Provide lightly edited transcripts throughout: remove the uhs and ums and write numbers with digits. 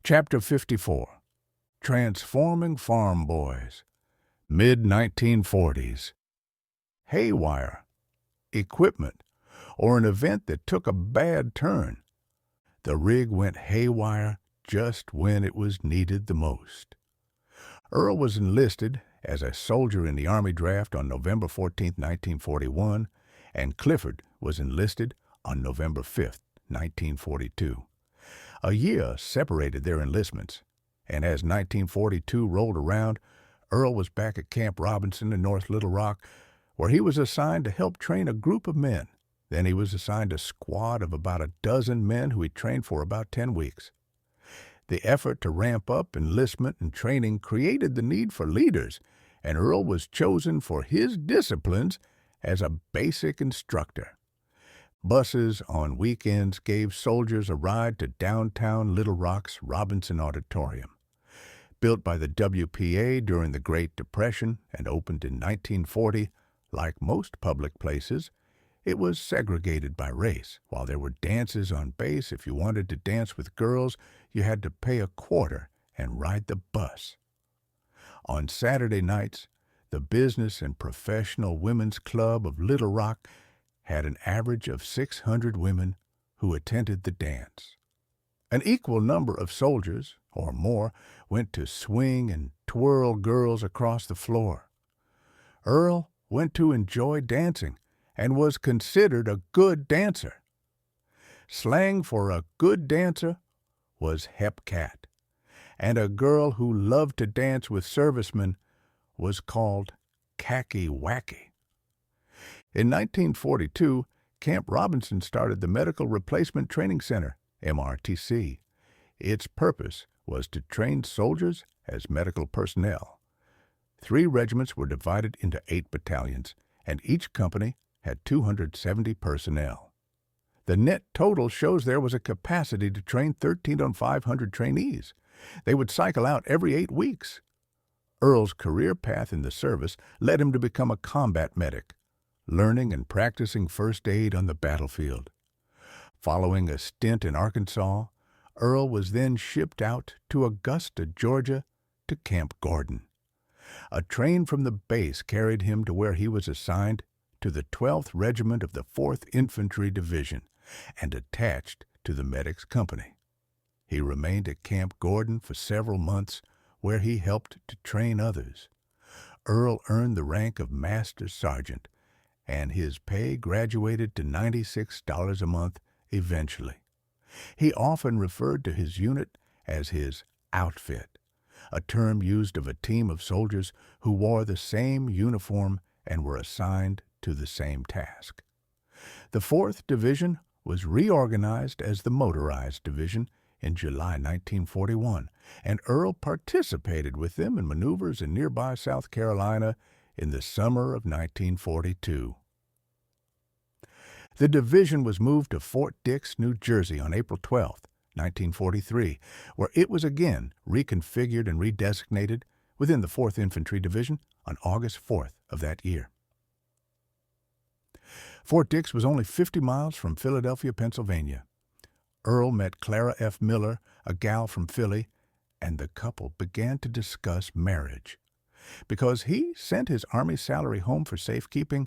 Chapter 54. Transforming Farm Boys. Mid-1940s. Haywire. Equipment, or an event that took a bad turn. The rig went haywire just when it was needed the most. Earl was enlisted as a soldier in the Army draft on November 14, 1941, and Clifford was enlisted on November 5, 1942. A year separated their enlistments, and as 1942 rolled around, Earl was back at Camp Robinson in North Little Rock, where he was assigned to help train a group of men. Then he was assigned a squad of about a dozen men who he trained for about 10 weeks. The effort to ramp up enlistment and training created the need for leaders, and Earl was chosen for his disciplines as a basic instructor. Buses on weekends gave soldiers a ride to downtown Little Rock's Robinson Auditorium. Built by the WPA during the Great Depression and opened in 1940, like most public places, it was segregated by race. While there were dances on base, if you wanted to dance with girls, you had to pay a quarter and ride the bus. On Saturday nights, the Business and Professional Women's Club of Little Rock had an average of 600 women who attended the dance. An equal number of soldiers, or more, went to swing and twirl girls across the floor. Earl went to enjoy dancing and was considered a good dancer. Slang for a good dancer was hepcat, and a girl who loved to dance with servicemen was called khaki-wacky. In 1942, Camp Robinson started the Medical Replacement Training Center, MRTC. Its purpose was to train soldiers as medical personnel. 3 regiments were divided into 8 battalions, and each company had 270 personnel. The net total shows there was a capacity to train 13 on 500 trainees. They would cycle out every 8 weeks. Earl's career path in the service led him to become a combat medic, learning and practicing first aid on the battlefield. Following a stint in Arkansas, Earl was then shipped out to Augusta, Georgia, to Camp Gordon. A train from the base carried him to where he was assigned to the 12th Regiment of the 4th Infantry Division and attached to the medic's company. He remained at Camp Gordon for several months, where he helped to train others. Earl earned the rank of Master Sergeant, and his pay graduated to $96 a month eventually. He often referred to his unit as his outfit, a term used of a team of soldiers who wore the same uniform and were assigned to the same task. The 4th Division was reorganized as the Motorized Division in July 1941, and Earl participated with them in maneuvers in nearby South Carolina in the summer of 1942. The division was moved to Fort Dix, New Jersey on April 12, 1943, where it was again reconfigured and redesignated within the 4th Infantry Division on August 4th of that year. Fort Dix was only 50 miles from Philadelphia, Pennsylvania. Earl met Clara F. Miller, a gal from Philly, and the couple began to discuss marriage. Because he sent his Army salary home for safekeeping,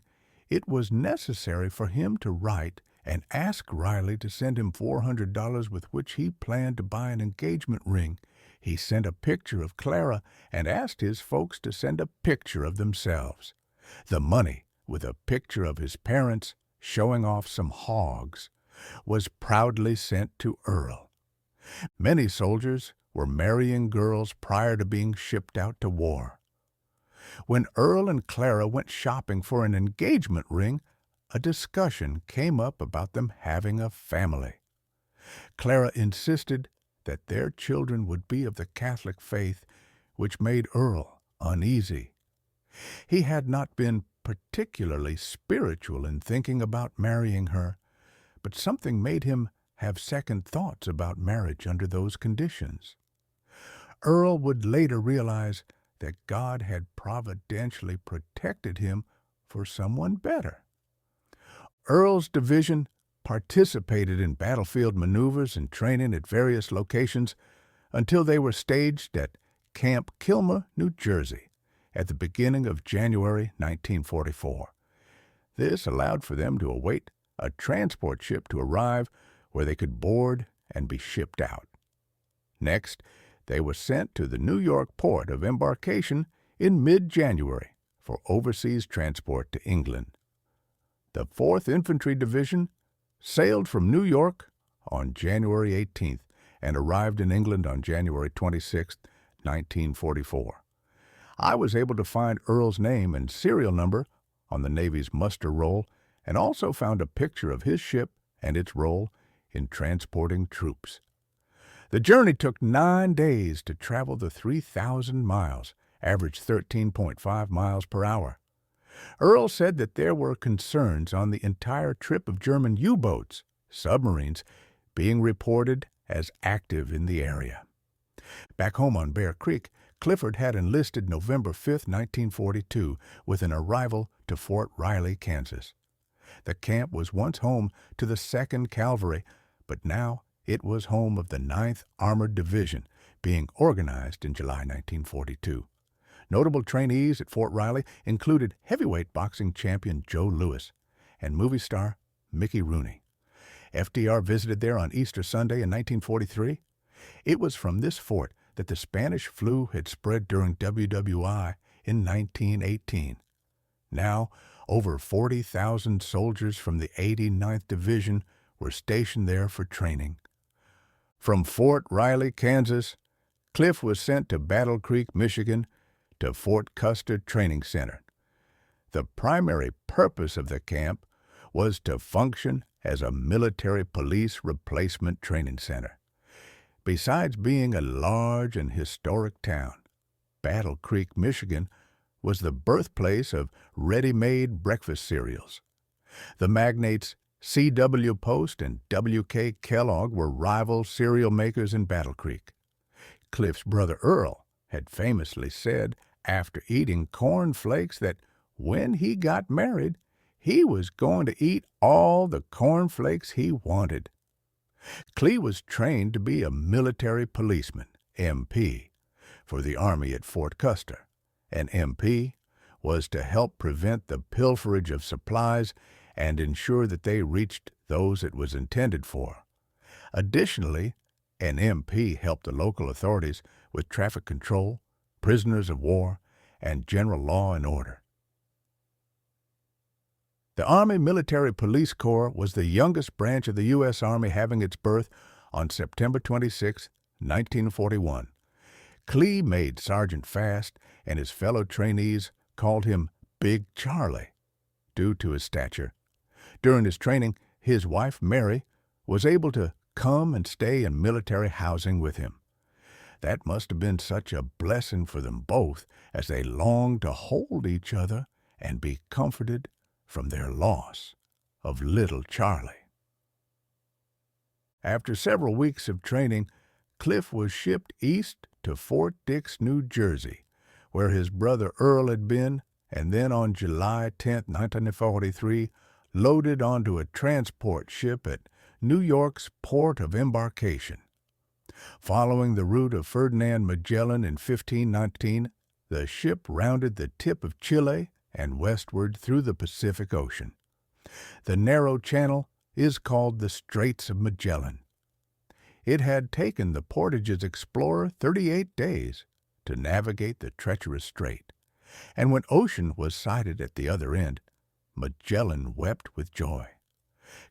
it was necessary for him to write and ask Riley to send him $400 with which he planned to buy an engagement ring. He sent a picture of Clara and asked his folks to send a picture of themselves. The money, with a picture of his parents showing off some hogs, was proudly sent to Earl. Many soldiers were marrying girls prior to being shipped out to war. When Earl and Clara went shopping for an engagement ring, a discussion came up about them having a family. Clara insisted that their children would be of the Catholic faith, which made Earl uneasy. He had not been particularly spiritual in thinking about marrying her, but something made him have second thoughts about marriage under those conditions. Earl would later realize that God had providentially protected him for someone better. Earl's division participated in battlefield maneuvers and training at various locations, until they were staged at Camp Kilmer, New Jersey, at the beginning of January 1944. This allowed for them to await a transport ship to arrive where they could board and be shipped out. Next, they were sent to the New York port of embarkation in mid-January for overseas transport to England. The 4th Infantry Division sailed from New York on January 18th and arrived in England on January 26, 1944. I was able to find Earl's name and serial number on the Navy's muster roll and also found a picture of his ship and its role in transporting troops. The journey took 9 days to travel the 3,000 miles, average 13.5 miles per hour. Earl said that there were concerns on the entire trip of German U-boats, submarines, being reported as active in the area. Back home on Bear Creek, Clifford had enlisted November 5, 1942, with an arrival to Fort Riley, Kansas. The camp was once home to the 2nd Cavalry, but now it was home of the 9th Armored Division, being organized in July 1942. Notable trainees at Fort Riley included heavyweight boxing champion Joe Louis and movie star Mickey Rooney. FDR visited there on Easter Sunday in 1943. It was from this fort that the Spanish flu had spread during WWI in 1918. Now, over 40,000 soldiers from the 89th Division were stationed there for training. From Fort Riley, Kansas, Cliff was sent to Battle Creek, Michigan, to Fort Custer Training Center. The primary purpose of the camp was to function as a military police replacement training center. Besides being a large and historic town, Battle Creek, Michigan, was the birthplace of ready-made breakfast cereals. The magnates C.W. Post and W.K. Kellogg were rival cereal makers in Battle Creek. Cliff's brother Earl had famously said after eating corn flakes that when he got married, he was going to eat all the corn flakes he wanted. Clee was trained to be a military policeman, MP, for the Army at Fort Custer. An MP was to help prevent the pilferage of supplies and ensure that they reached those it was intended for. Additionally, an MP helped the local authorities with traffic control, prisoners of war, and general law and order. The Army Military Police Corps was the youngest branch of the U.S. Army, having its birth on September 26, 1941. Clee made Sergeant fast, and his fellow trainees called him Big Charlie, due to his stature. During his training, his wife, Mary, was able to come and stay in military housing with him. That must have been such a blessing for them both, as they longed to hold each other and be comforted from their loss of little Charlie. After several weeks of training, Cliff was shipped east to Fort Dix, New Jersey, where his brother Earl had been, and then on July 10, 1943, loaded onto a transport ship at New York's port of embarkation. Following the route of Ferdinand Magellan in 1519, the ship rounded the tip of Chile and westward through the Pacific Ocean. The narrow channel is called the Straits of Magellan. It had taken the Portage's explorer 38 days to navigate the treacherous strait, and when ocean was sighted at the other end, Magellan wept with joy.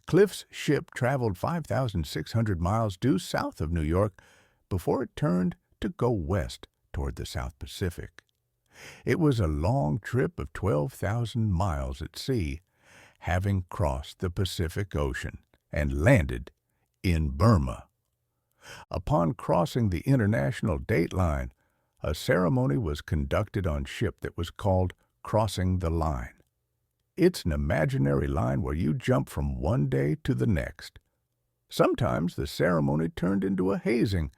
Cliff's ship traveled 5,600 miles due south of New York before it turned to go west toward the South Pacific. It was a long trip of 12,000 miles at sea, having crossed the Pacific Ocean and landed in Burma. Upon crossing the international date line, a ceremony was conducted on ship that was called Crossing the Line. It's an imaginary line where you jump from one day to the next. Sometimes the ceremony turned into a hazing,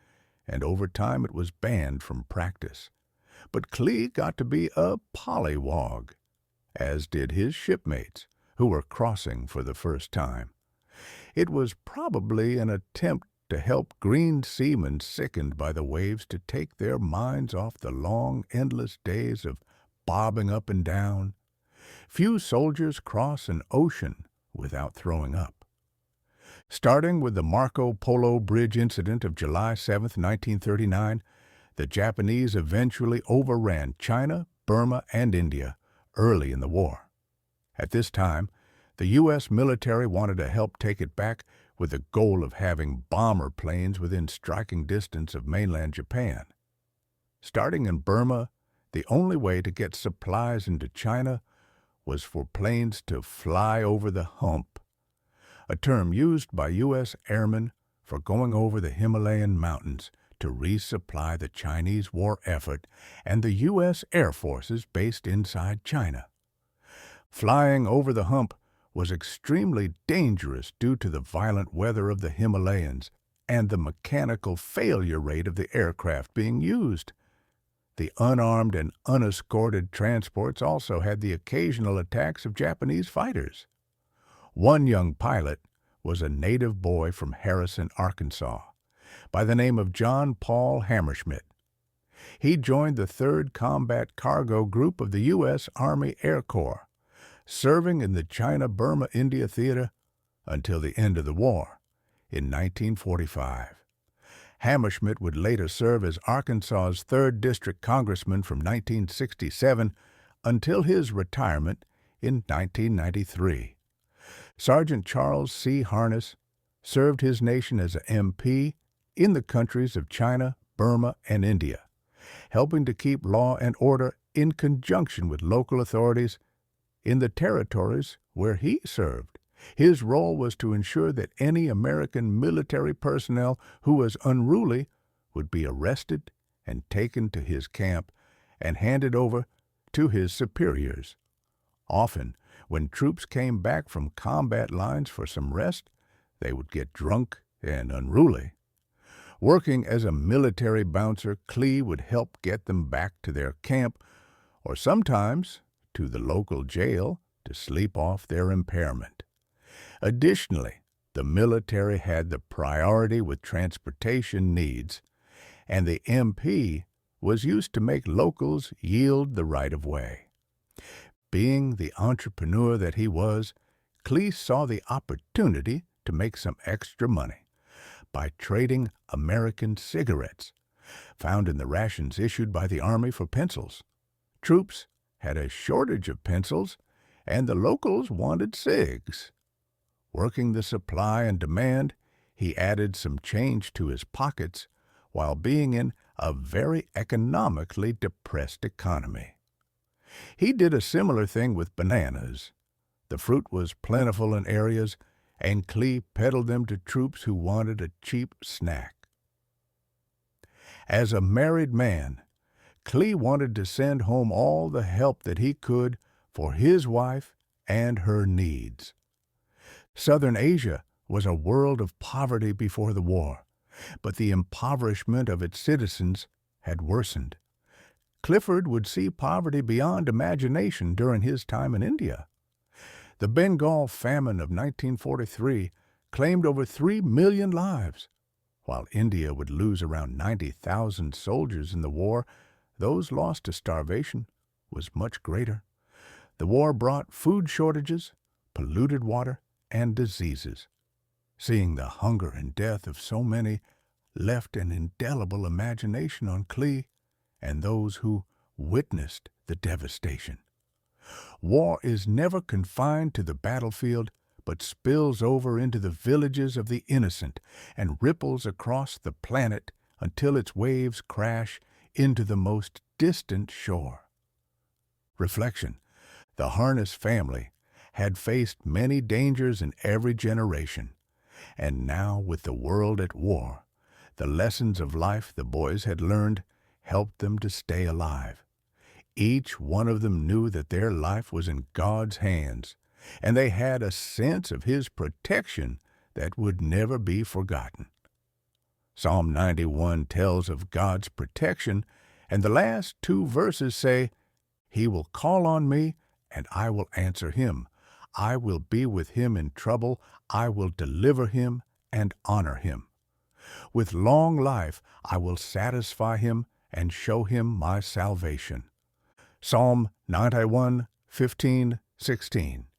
and over time it was banned from practice. But Clee got to be a pollywog, as did his shipmates, who were crossing for the first time. It was probably an attempt to help green seamen sickened by the waves to take their minds off the long, endless days of bobbing up and down. Few soldiers cross an ocean without throwing up. Starting with the Marco Polo Bridge incident of July 7, 1939, the Japanese eventually overran China, Burma, and India early in the war. At this time, the U.S. military wanted to help take it back with the goal of having bomber planes within striking distance of mainland Japan. Starting in Burma, the only way to get supplies into China was for planes to fly over the hump, a term used by U.S. airmen for going over the Himalayan mountains to resupply the Chinese war effort and the U.S. Air Forces based inside China. Flying over the hump was extremely dangerous due to the violent weather of the Himalayas and the mechanical failure rate of the aircraft being used. The unarmed and unescorted transports also had the occasional attacks of Japanese fighters. One young pilot was a native boy from Harrison, Arkansas, by the name of John Paul Hammerschmidt. He joined the 3rd Combat Cargo Group of the U.S. Army Air Corps, serving in the China-Burma-India theater until the end of the war in 1945. Hammerschmidt would later serve as Arkansas's 3rd District Congressman from 1967 until his retirement in 1993. Sergeant Charles C. Harness served his nation as an MP in the countries of China, Burma, and India, helping to keep law and order in conjunction with local authorities in the territories where he served. His role was to ensure that any American military personnel who was unruly would be arrested and taken to his camp and handed over to his superiors. Often, when troops came back from combat lines for some rest, they would get drunk and unruly. Working as a military bouncer, Clee would help get them back to their camp, or sometimes to the local jail to sleep off their impairment. Additionally, the military had the priority with transportation needs, and the MP was used to make locals yield the right-of-way. Being the entrepreneur that he was, Clee saw the opportunity to make some extra money by trading American cigarettes, found in the rations issued by the Army for pencils. Troops had a shortage of pencils, and the locals wanted cigs. Working the supply and demand, he added some change to his pockets while being in a very economically depressed economy. He did a similar thing with bananas. The fruit was plentiful in areas, and Clee peddled them to troops who wanted a cheap snack. As a married man, Clee wanted to send home all the help that he could for his wife and her needs. Southern Asia was a world of poverty before the war, but the impoverishment of its citizens had worsened. Clifford would see poverty beyond imagination during his time in India. The Bengal famine of 1943 claimed over 3 million lives. While India would lose around 90,000 soldiers in the war, those lost to starvation was much greater. The war brought food shortages, polluted water, and diseases. Seeing the hunger and death of so many left an indelible imagination on Clee and those who witnessed the devastation. War is never confined to the battlefield, but spills over into the villages of the innocent and ripples across the planet until its waves crash into the most distant shore. Reflection: the Harness family had faced many dangers in every generation, and now, with the world at war, the lessons of life the boys had learned helped them to stay alive. Each one of them knew that their life was in God's hands, and they had a sense of His protection that would never be forgotten. Psalm 91 tells of God's protection, and the last 2 verses say, "He will call on me, and I will answer him. I will be with him in trouble. I will deliver him and honor him." With long life I will satisfy him and show him my salvation. Psalm 91:15-16.